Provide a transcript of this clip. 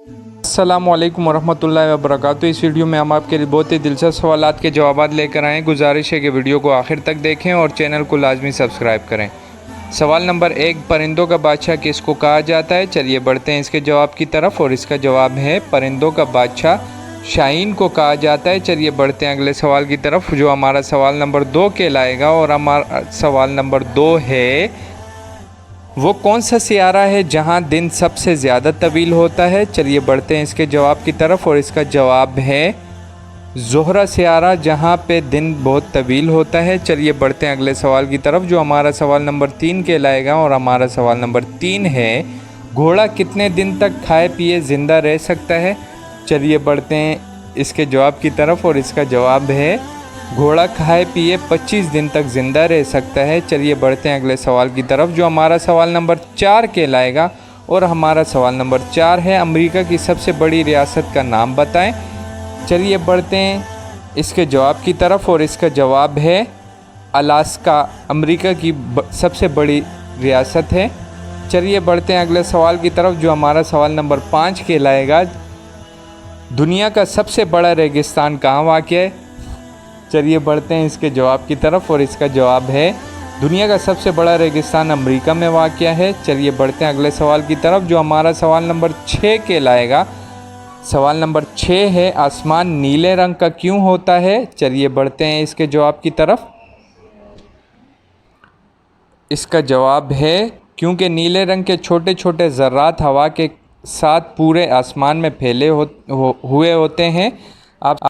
अस्सलामुअलैकुम वरहमतुल्लाहि वबरकातुहू। इस वीडियो में हम आपके लिए बहुत ही दिलचस्प सवालात के जवाब लेकर आए हैं। गुजारिश है कि वीडियो को आखिर तक देखें और चैनल को लाजमी सब्सक्राइब करें। सवाल नंबर 1, परिंदों का बादशाह किसको कहा जाता है? चलिए बढ़ते हैं इसके जवाब की तरफ और इसका जवाब है परिंदों का बादशाह शाहीन को कहा जाता है। चलिए बढ़ते हैं अगले सवाल की तरफ जो हमारा सवाल नंबर 2 कहलाएगा। और हमारा सवाल नंबर 2 है, वो कौन सा सियारा है जहां दिन सबसे ज़्यादा तवील होता है? चलिए बढ़ते हैं इसके जवाब की तरफ और इसका जवाब है ज़ोहरा सियारा, जहां पे दिन बहुत तवील होता है। चलिए बढ़ते हैं अगले सवाल की तरफ जो हमारा सवाल नंबर 3 कहलाएगा। और हमारा सवाल नंबर 3 है, घोड़ा कितने दिन तक खाए पिए ज़िंदा रह सकता है? चलिए बढ़ते हैं इसके जवाब की तरफ और इसका जवाब है घोड़ा खाए पिए 25 दिन तक ज़िंदा रह सकता है। चलिए बढ़ते हैं अगले सवाल की तरफ जो हमारा सवाल नंबर 4 कहलाएगा। और हमारा सवाल नंबर 4 है, अमेरिका की सबसे बड़ी रियासत का नाम बताएं। चलिए बढ़ते हैं इसके जवाब की तरफ और इसका जवाब है अलास्का, अमेरिका की सबसे बड़ी रियासत है। चलिए बढ़ते हैं अगले सवाल की तरफ जो हमारा सवाल नंबर 5 कहलाएगा। दुनिया का सबसे बड़ा रेगिस्तान कहाँ वाक़ है? चलिए बढ़ते हैं इसके जवाब की तरफ और इसका जवाब है दुनिया का सबसे बड़ा रेगिस्तान अमेरिका में वाक़या है। चलिए बढ़ते हैं अगले सवाल की तरफ जो हमारा सवाल नंबर 6 कहलाएगा। सवाल नंबर 6 है, आसमान नीले रंग का क्यों होता है? चलिए बढ़ते हैं इसके जवाब की तरफ। इसका जवाब है क्योंकि नीले रंग के छोटे छोटे ज़र्रात हवा के साथ पूरे आसमान में फैले हुए होते हैं। आप